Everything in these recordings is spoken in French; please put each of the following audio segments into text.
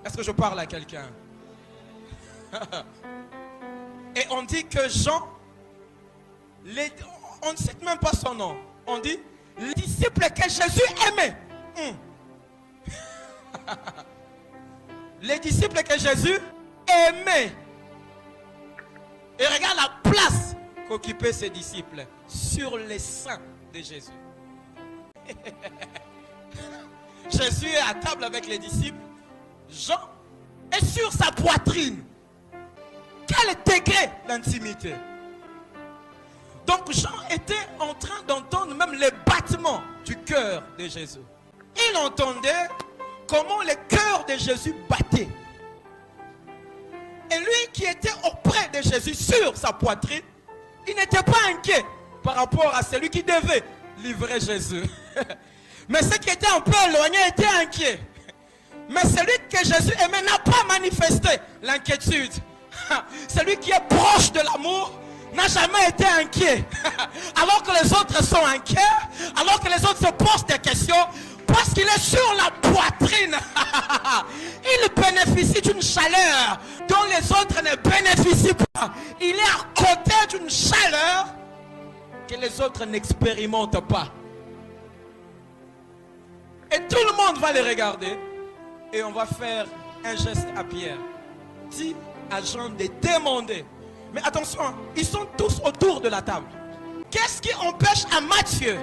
Est-ce que je parle à quelqu'un? Et on dit que Jean, on ne cite même pas son nom. On dit les disciples que Jésus aimait. Les disciples que Jésus aimait. Et regarde la place qu'occupaient ses disciples sur les seins de Jésus. Jésus est à table avec les disciples. Jean est sur sa poitrine. Quel degré d'intimité! Donc Jean était en train d'entendre même les battements du cœur de Jésus. Il entendait comment le cœur de Jésus battait. Et lui qui était auprès de Jésus sur sa poitrine, il n'était pas inquiet par rapport à celui qui devait livrer Jésus. Mais ceux qui étaient un peu éloignés étaient inquiets. Mais celui que Jésus aimait n'a pas manifesté l'inquiétude. Celui qui est proche de l'amour n'a jamais été inquiet. Alors que les autres sont inquiets, alors que les autres se posent des questions, parce qu'il est sur la poitrine. Il bénéficie d'une chaleur dont les autres ne bénéficient pas. Il est à côté d'une chaleur que les autres n'expérimentent pas. Et tout le monde va les regarder. Et on va faire un geste à Pierre. Dis à Jean de demander. Mais attention, ils sont tous autour de la table. Qu'est-ce qui empêche à Matthieu,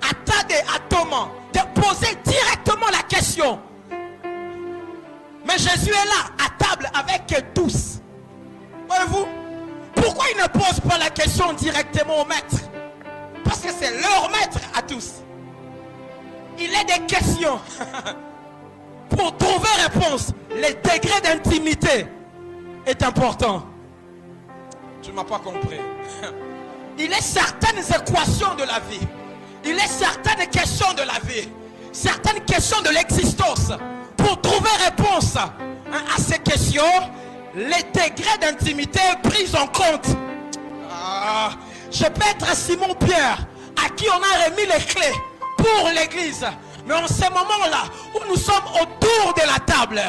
à Thaddée, à Thomas de poser directement la question? Mais Jésus est là, à table avec tous. Voyez-vous? Pourquoi il ne pose pas la question directement au maître? Parce que c'est leur maître à tous. Il est des questions. Pour trouver réponse, le degré d'intimité est important. Tu ne m'as pas compris. Il est certaines équations de la vie. Il est certaines questions de la vie. Certaines questions de l'existence. Pour trouver réponse à ces questions, les degrés d'intimité pris en compte. Je peux être Simon Pierre, à qui on a remis les clés pour l'église. Mais en ce moment-là, où nous sommes autour de la table,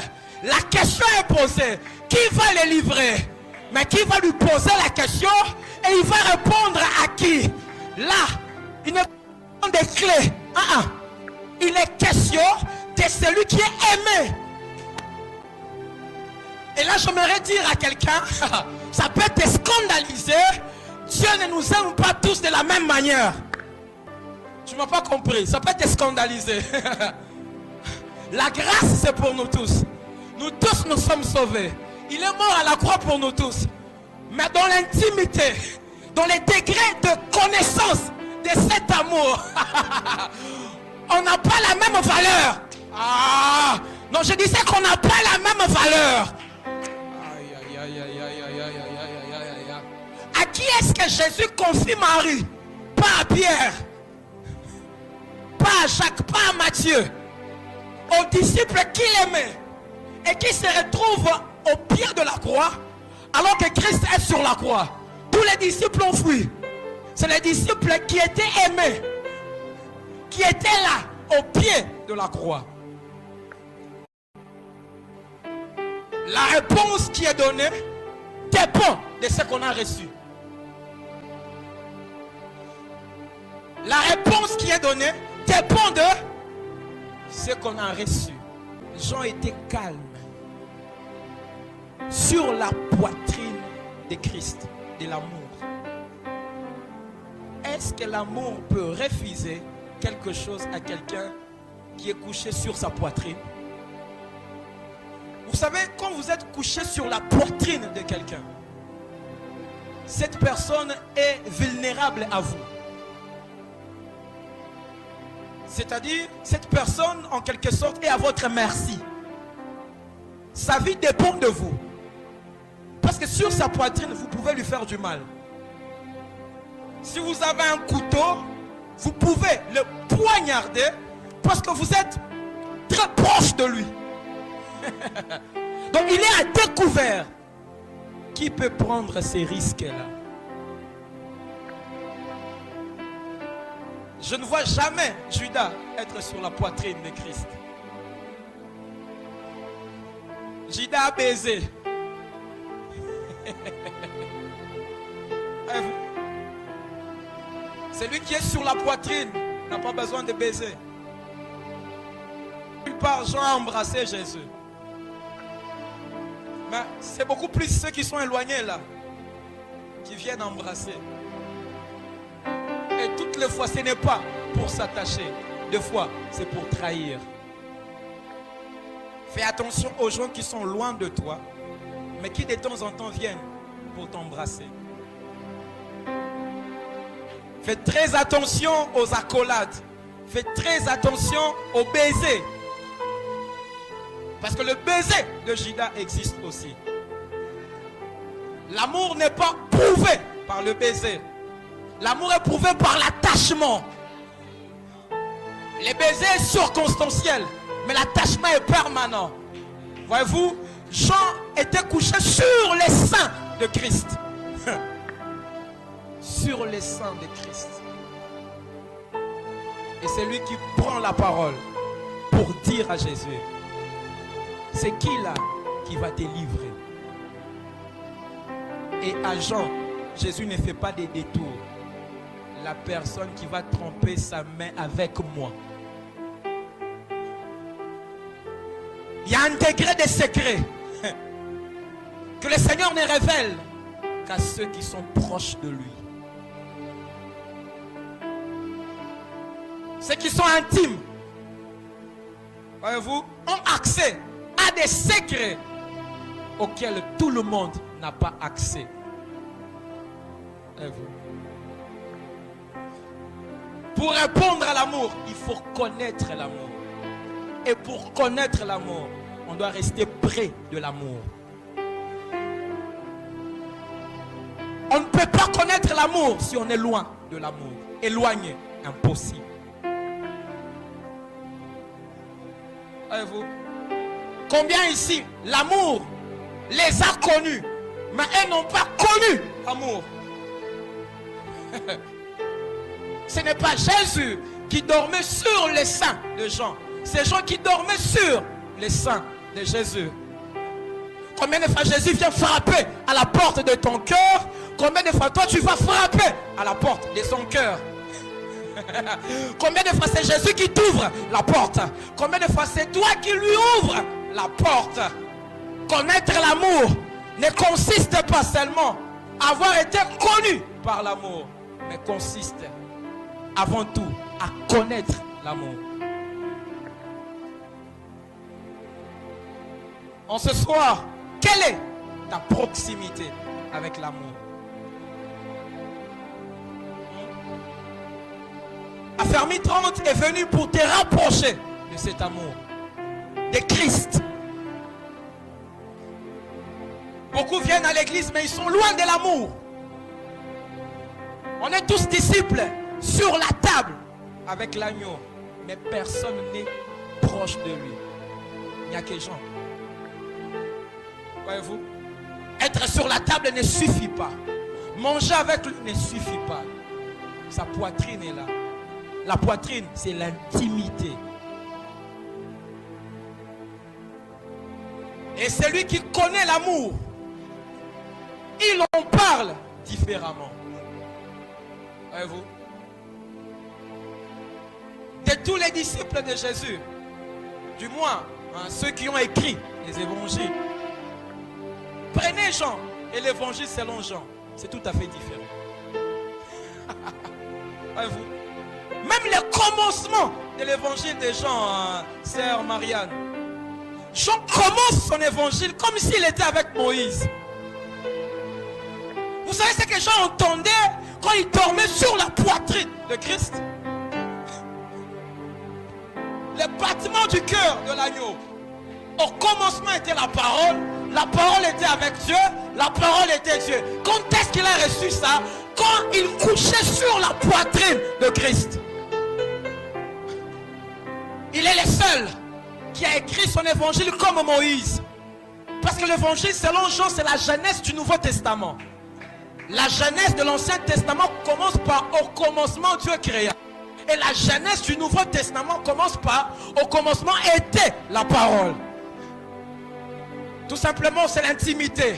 la question est posée. Qui va les livrer? Mais qui va lui poser la question et il va répondre à qui? Là, il ne pas des clés. Il est question de celui qui est aimé. Et là, j'aimerais dire à quelqu'un, ça peut te scandaliser. Dieu ne nous aime pas tous de la même manière. Tu ne m'as pas compris. Ça peut te scandaliser. La grâce, c'est pour nous tous. Nous tous, nous sommes sauvés. Il est mort à la croix pour nous tous. Mais dans l'intimité, dans les degrés de connaissance de cet amour, on n'a pas la même valeur. Non, je disais qu'on n'a pas la même valeur. À qui est-ce que Jésus confie Marie? Pas à Pierre, pas à Jacques, pas à Matthieu. Aux disciples qu'il aimait et qui se retrouvent au pied de la croix alors que Christ est sur la croix. Tous les disciples ont fui. C'est les disciples qui étaient aimés, qui étaient là au pied de la croix. La réponse qui est donnée dépend de ce qu'on a reçu. La réponse qui est donnée dépend de ce qu'on a reçu. Jean était calme sur la poitrine de Christ, de l'amour. Est-ce que l'amour peut refuser quelque chose à quelqu'un qui est couché sur sa poitrine? Vous savez, quand vous êtes couché sur la poitrine de quelqu'un, cette personne est vulnérable à vous. C'est-à-dire, cette personne, en quelque sorte, est à votre merci. Sa vie dépend de vous. Parce que sur sa poitrine, vous pouvez lui faire du mal. Si vous avez un couteau, vous pouvez le poignarder parce que vous êtes très proche de lui. Donc il est à découvert. Qui peut prendre ces risques-là? Je ne vois jamais Judas être sur la poitrine de Christ. Judas a baisé. Celui qui est sur la poitrine n'a pas besoin de baiser. La plupart des gens ont embrassé Jésus. Mais c'est beaucoup plus ceux qui sont éloignés là, qui viennent embrasser. Et toutes les fois, ce n'est pas pour s'attacher. Des fois, c'est pour trahir. Fais attention aux gens qui sont loin de toi, mais qui de temps en temps viennent pour t'embrasser. Fais très attention aux accolades. Fais très attention aux baisers. Parce que le baiser de Judas existe aussi. L'amour n'est pas prouvé par le baiser. L'amour est prouvé par l'attachement. Les baisers sont circonstanciels, mais l'attachement est permanent. Voyez-vous, Jean était couché sur les seins de Christ. Sur les seins de Christ. Et c'est lui qui prend la parole pour dire à Jésus, c'est qui là qui va te livrer? Et à Jean, Jésus ne fait pas des détours. La personne qui va tremper sa main avec moi. Il y a un degré de secret que le Seigneur ne révèle qu'à ceux qui sont proches de lui. Ceux qui sont intimes, voyez-vous, ont accès à des secrets auxquels tout le monde n'a pas accès. Voyez-vous. Pour répondre à l'amour, il faut connaître l'amour. Et pour connaître l'amour, on doit rester près de l'amour. On ne peut pas connaître l'amour si on est loin de l'amour. Éloigné, impossible. Voyez-vous, combien ici, l'amour les a connus, mais elles n'ont pas connu l'amour. Ce n'est pas Jésus qui dormait sur les seins de Jean. C'est Jean qui dormait sur les seins de Jésus. Combien de fois Jésus vient frapper à la porte de ton cœur? Combien de fois toi tu vas frapper à la porte de son cœur? Combien de fois c'est Jésus qui t'ouvre la porte? Combien de fois c'est toi qui lui ouvre la porte? Connaître l'amour ne consiste pas seulement à avoir été connu par l'amour, mais consiste avant tout à connaître l'amour. En ce soir, quelle est ta proximité avec l'amour? Affermi 30 est venu pour te rapprocher de cet amour, de Christ. Beaucoup viennent à l'église, mais ils sont loin de l'amour. On est tous disciples sur la table avec l'agneau, mais personne n'est proche de lui. Il n'y a que Jean. Voyez-vous, être sur la table ne suffit pas. Manger avec lui ne suffit pas. Sa poitrine est là. La poitrine, c'est l'intimité. Et celui qui connaît l'amour, il en parle différemment. Voyez-vous, de tous les disciples de Jésus, du moins ceux qui ont écrit les évangiles, prenez Jean et l'évangile selon Jean, c'est tout à fait différent. Voyez-vous, même le commencement de l'évangile de Jean, sœur Marianne, Jean commence son évangile comme s'il était avec Moïse. Vous savez ce que Jean entendait quand il dormait sur la poitrine de Christ? Le battement du cœur de l'agneau. Au commencement était la parole était avec Dieu, la parole était Dieu. Quand est-ce qu'il a reçu ça? Quand il couchait sur la poitrine de Christ. Il est le seul qui a écrit son évangile comme Moïse. Parce que l'évangile selon Jean, c'est la jeunesse du Nouveau Testament. La jeunesse de l'Ancien Testament commence par au commencement Dieu créa. Et la jeunesse du Nouveau Testament commence par au commencement était la parole. Tout simplement, c'est l'intimité.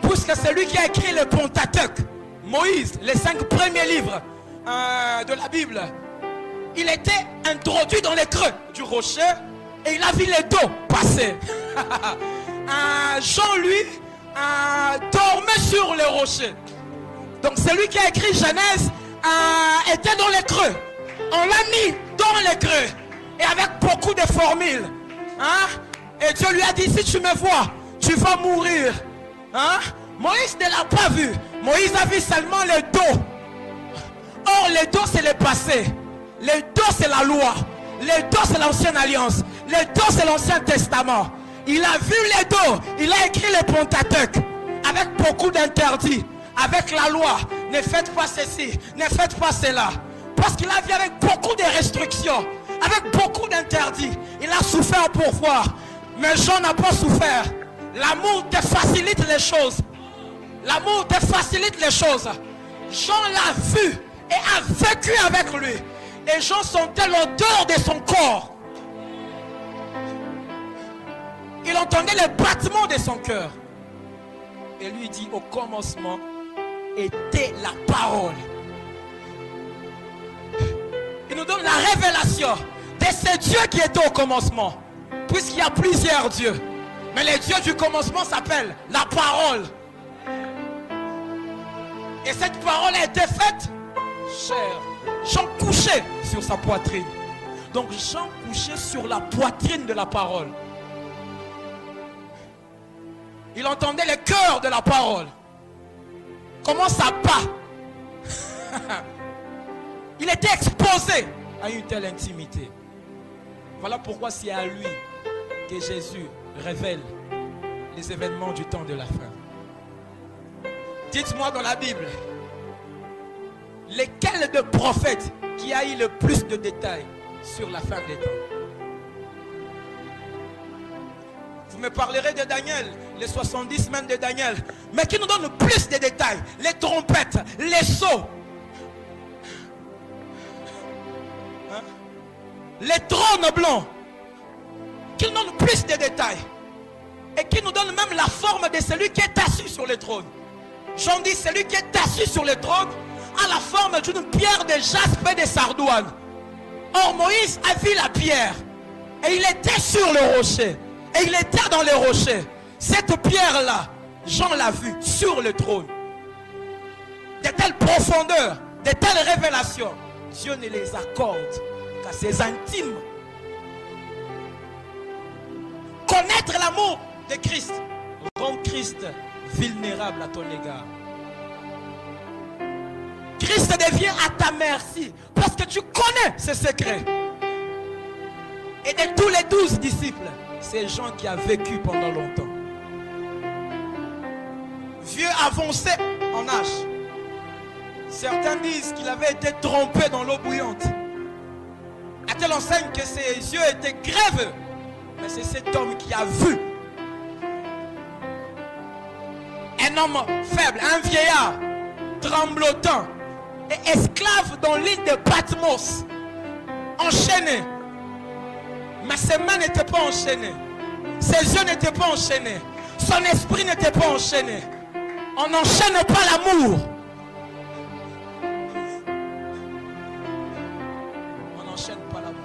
Puisque c'est lui qui a écrit le Pentateuque, Moïse, les 5 premiers livres de la Bible, il était introduit dans les creux du rocher et il a vu les dos passer. Jean, lui, dormait sur le rocher. Donc celui qui a écrit Genèse était dans les creux. On l'a mis dans les creux. Et avec beaucoup de formules. Et Dieu lui a dit, si tu me vois, tu vas mourir. Moïse ne l'a pas vu. Moïse a vu seulement le dos. Or, le dos, c'est le passé. Le dos, c'est la loi. Le dos, c'est l'ancienne alliance. Le dos, c'est l'ancien testament. Il a vu les dos. Il a écrit le Pentateuque. Avec beaucoup d'interdits. Avec la loi. Ne faites pas ceci. Ne faites pas cela. Parce qu'il a vu avec beaucoup de restrictions. Avec beaucoup d'interdits. Il a souffert pour voir. Mais Jean n'a pas souffert. L'amour te facilite les choses. L'amour te facilite les choses. Jean l'a vu et a vécu avec lui. Et Jean sentait l'odeur de son corps. Il entendait les battements de son cœur. Et lui dit, au commencement était la parole. Il nous donne la révélation de ce Dieu qui était au commencement. Puisqu'il y a plusieurs dieux. Mais le Dieu du commencement s'appelle la parole. Et cette parole a été faite chair. Jean couchait sur sa poitrine. Donc Jean couchait sur la poitrine de la parole. Il entendait le cœur de la parole. Comment ça bat. Il était exposé à une telle intimité. Voilà pourquoi c'est à lui que Jésus révèle les événements du temps de la fin. Dites-moi dans la Bible, lesquels de prophètes qui a eu le plus de détails sur la fin des temps? Vous me parlerez de Daniel, les 70 semaines de Daniel, mais qui nous donne plus de détails? Les trompettes, les sceaux, les trônes blancs, qui nous donnent plus de détails et qui nous donne même la forme de celui qui est assis sur le trône. Jean dit, celui qui est assis sur le trône a la forme d'une pierre de jaspe et de sardoine. Or Moïse a vu la pierre et il était sur le rocher et il était dans le rocher. Cette pierre là, Jean l'a vue sur le trône. De telles profondeurs, de telles révélations, Dieu ne les accorde qu'à ses intimes. Connaître l'amour de Christ rend Christ vulnérable à ton égard. Christ devient à ta merci parce que tu connais ses secrets. Et de tous les 12 disciples, c'est Jean qui a vécu pendant longtemps. Vieux avancé en âge. Certains disent qu'il avait été trompé dans l'eau bouillante. À telle enseigne que ses yeux étaient grèves. Mais c'est cet homme qui a vu. Un homme faible, un vieillard, tremblotant et esclave dans l'île de Patmos, enchaîné. Mais ses mains n'étaient pas enchaînées. Ses yeux n'étaient pas enchaînés. Son esprit n'était pas enchaîné. On n'enchaîne pas l'amour. On n'enchaîne pas l'amour.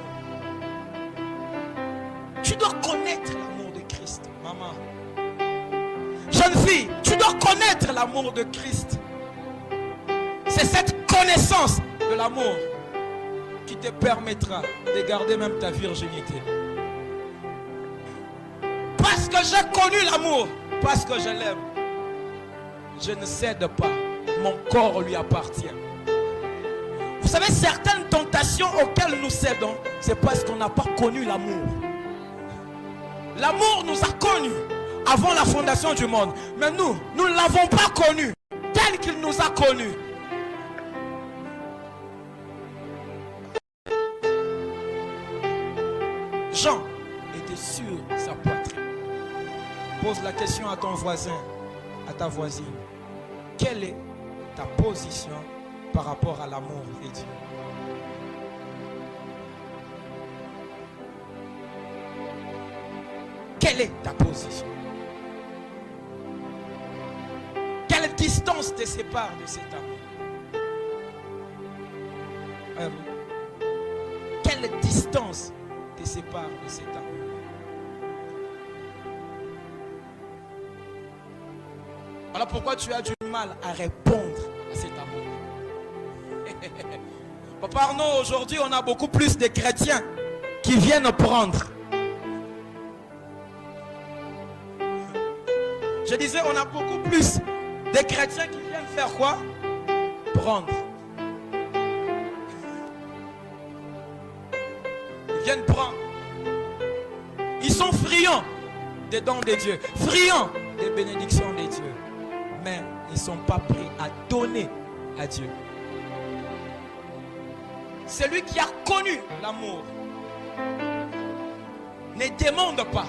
Tu dois connaître l'amour de Christ, maman. Jeune fille, tu dois connaître l'amour de Christ. C'est cette connaissance de l'amour qui te permettra de garder même ta virginité. Parce que j'ai connu l'amour, parce que je l'aime, je ne cède pas. Mon corps lui appartient. Vous savez, certaines tentations auxquelles nous cédons, c'est parce qu'on n'a pas connu l'amour. L'amour nous a connus avant la fondation du monde. Mais nous ne l'avons pas connu tel qu'il nous a connus. Jean était sur sa poitrine. Pose la question à ton voisin, à ta voisine. Quelle est ta position par rapport à l'amour de Dieu? Quelle est ta position? distance te sépare de cet amour? Quelle distance te sépare de cet amour? Alors pourquoi tu as du mal à répondre à cet amour? Papa Arnaud, aujourd'hui on a beaucoup plus de chrétiens qui viennent prendre. Je disais, on a beaucoup plus de chrétiens qui viennent faire quoi? Prendre. Ils viennent prendre. Ils sont friands des dons de Dieu, friands des bénédictions de Dieu. Mais ils ne sont pas prêts à donner à Dieu. Celui qui a connu l'amour ne demande pas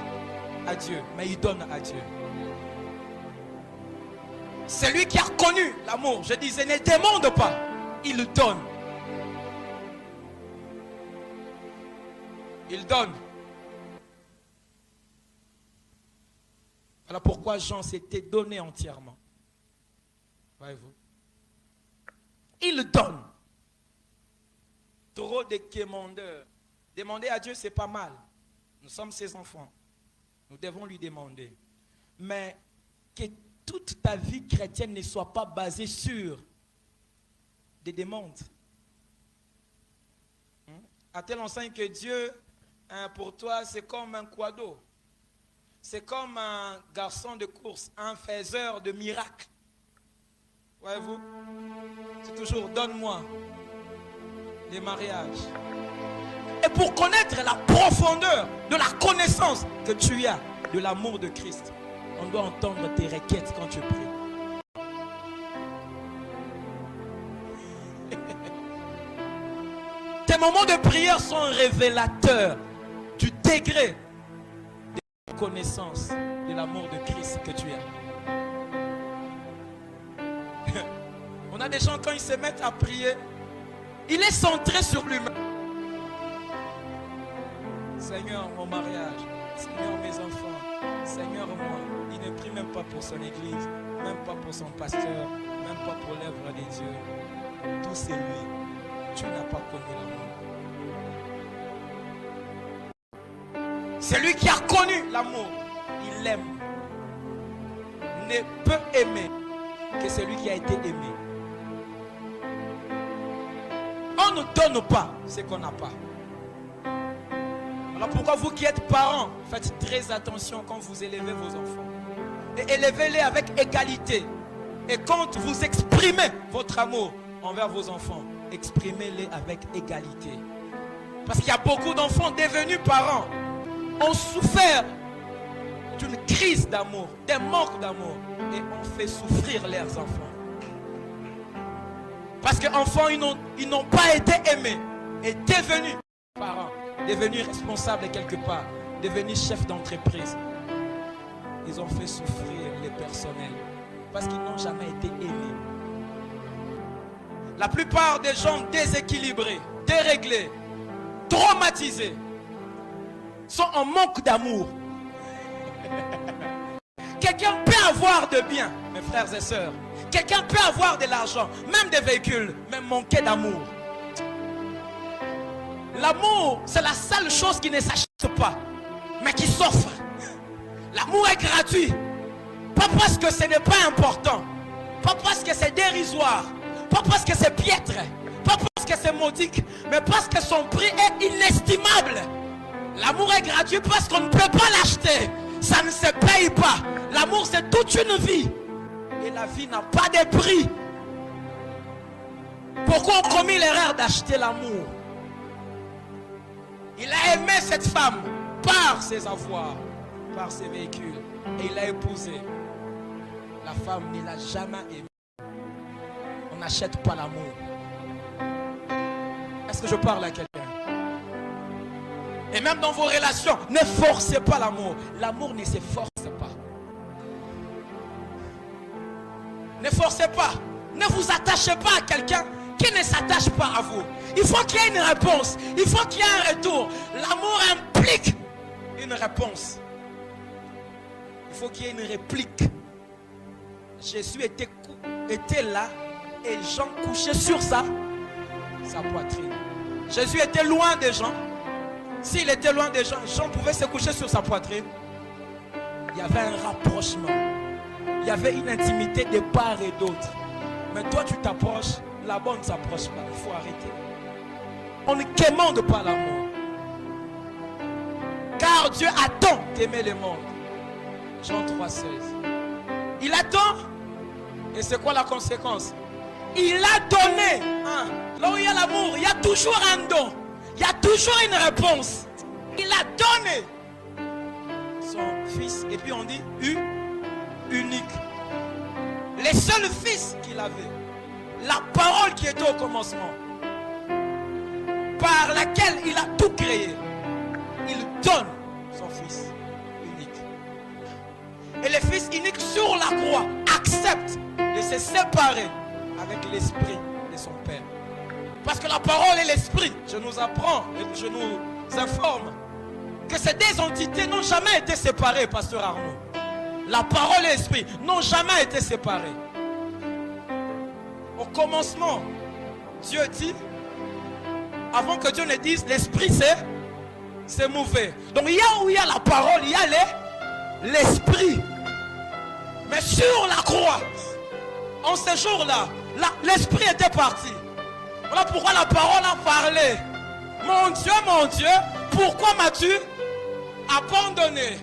à Dieu, mais il donne à Dieu. Celui qui a connu l'amour, je disais, ne demande pas, il donne. Il donne. Voilà pourquoi Jean s'était donné entièrement. Voyez-vous? Il donne. Trop de quémandeurs. Demander à Dieu, c'est pas mal. Nous sommes ses enfants. Nous devons lui demander. Mais que toute ta vie chrétienne ne soit pas basée sur des demandes. A-t-elle enseigne que Dieu, pour toi, c'est comme un quado. C'est comme un garçon de course, un faiseur de miracles. Voyez-vous? C'est toujours donne-moi les mariages. Et pour connaître la profondeur de la connaissance que tu as de l'amour de Christ, on doit entendre tes requêtes quand tu pries. Tes moments de prière sont révélateurs du degré de connaissance de l'amour de Christ que tu as. On a des gens, quand ils se mettent à prier, il est centré sur lui-même. Seigneur, mon mariage. Seigneur, mes enfants. Seigneur, moi. Il ne prie même pas pour son église, même pas pour son pasteur, même pas pour l'œuvre de Dieu. Tout c'est lui. Tu n'as pas connu l'amour. Celui qui a connu l'amour, il aime. Ne peut aimer que celui qui a été aimé. On ne donne pas ce qu'on n'a pas. Alors pourquoi vous qui êtes parents, faites très attention quand vous élevez vos enfants. Et élevez-les avec égalité. Et quand vous exprimez votre amour envers vos enfants, exprimez-les avec égalité. Parce qu'il y a beaucoup d'enfants devenus parents, ont souffert d'une crise d'amour, d'un manque d'amour, et ont fait souffrir leurs enfants. Parce qu'enfants, ils n'ont pas été aimés et devenus parents, devenus responsables quelque part, devenus chefs d'entreprise. Ils ont fait souffrir les personnels parce qu'ils n'ont jamais été aimés. La plupart des gens déséquilibrés, déréglés, traumatisés sont en manque d'amour. Quelqu'un peut avoir de bien, mes frères et sœurs. Quelqu'un peut avoir de l'argent, même des véhicules, mais manquer d'amour. L'amour, c'est la seule chose qui ne s'achète pas, mais qui s'offre. L'amour est gratuit. Pas parce que ce n'est pas important. Pas parce que c'est dérisoire. Pas parce que c'est piètre. Pas parce que c'est modique. Mais parce que son prix est inestimable. L'amour est gratuit parce qu'on ne peut pas l'acheter. Ça ne se paye pas. L'amour, c'est toute une vie. Et la vie n'a pas de prix. Pourquoi on commet l'erreur d'acheter l'amour? Il a aimé cette femme par ses avoirs, par ses véhicules. Et il l'a épousée. La femme ne l'a jamais aimé. On n'achète pas l'amour. Est-ce que je parle à quelqu'un? Et même dans vos relations, ne forcez pas l'amour. L'amour ne se force pas. Ne forcez pas. Ne vous attachez pas à quelqu'un qui ne s'attache pas à vous. Il faut qu'il y ait une réponse. Il faut qu'il y ait un retour. L'amour implique une réponse. Il faut qu'il y ait une réplique. Jésus était là et Jean couchait sur sa poitrine. Jésus était loin des gens. S'il était loin des gens, Jean pouvait se coucher sur sa poitrine. Il y avait un rapprochement. Il y avait une intimité de part et d'autre. Mais toi, tu t'approches, là-bas, on ne s'approche pas. Il faut arrêter. On ne quémande pas l'amour. Car Dieu attend d'aimer le monde. Jean 3,16. Il attend. Et c'est quoi la conséquence? Il a donné. Hein? Là où il y a l'amour, il y a toujours un don. Il y a toujours une réponse. Il a donné son fils. Et puis on dit unique. Le seul fils qu'il avait. La parole qui était au commencement. Par laquelle il a tout créé. Il donne son fils unique. Et le fils unique sur la croix accepte de se séparer avec l'esprit de son père. Parce que la parole et l'esprit, je nous apprends et je nous informe que ces deux entités n'ont jamais été séparées, pasteur Arnaud. La parole et l'esprit n'ont jamais été séparés. Au commencement, Dieu dit, avant que Dieu ne dise, l'esprit s'est mouvé. Donc il y a où il y a la parole, il y a l'esprit. Mais sur la croix, en ce jour-là, l'esprit était parti. Voilà pourquoi la parole a parlé. Mon Dieu, pourquoi m'as-tu abandonné?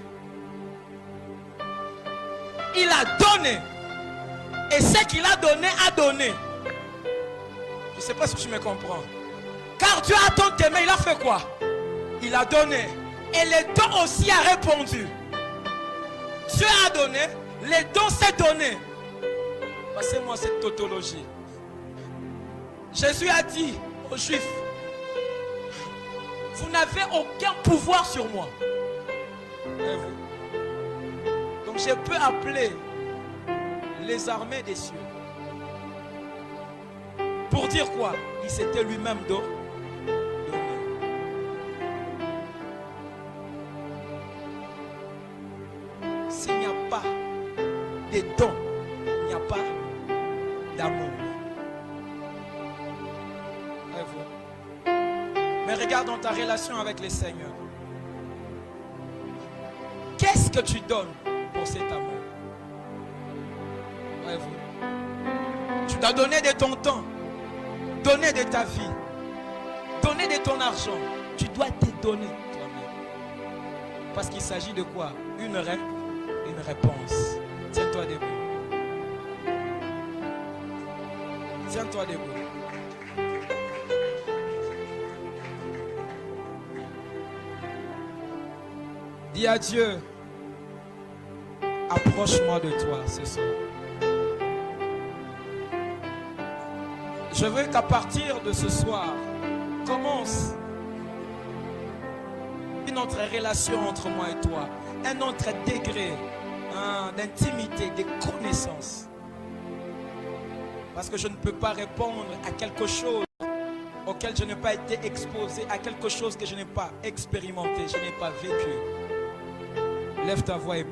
Il a donné. Et ce qu'il a donné. Je ne sais pas si tu me comprends. Car Dieu a tant aimé, il a fait quoi? Il a donné. Et le don aussi a répondu. Dieu a donné, le don s'est donné. Passez-moi cette tautologie. Jésus a dit aux Juifs, vous n'avez aucun pouvoir sur moi. Donc je peux appeler les armées des cieux. Pour dire quoi? Il s'était lui-même donné. S'il n'y a pas de dons, il n'y a pas d'amour. Mais regarde dans ta relation avec le Seigneur. Qu'est-ce que tu donnes pour cet amour? Tu dois donner de ton temps, donner de ta vie, donner de ton argent. Tu dois te donner toi-même. Parce qu'il s'agit de quoi? Une réponse. Tiens-toi debout. Tiens-toi debout. Dis à Dieu, approche-moi de toi ce soir. Je veux qu'à partir de ce soir, commence une autre relation entre moi et toi. Un autre degré d'intimité, de connaissance. Parce que je ne peux pas répondre à quelque chose auquel je n'ai pas été exposé, à quelque chose que je n'ai pas expérimenté, je n'ai pas vécu. Lève ta voix et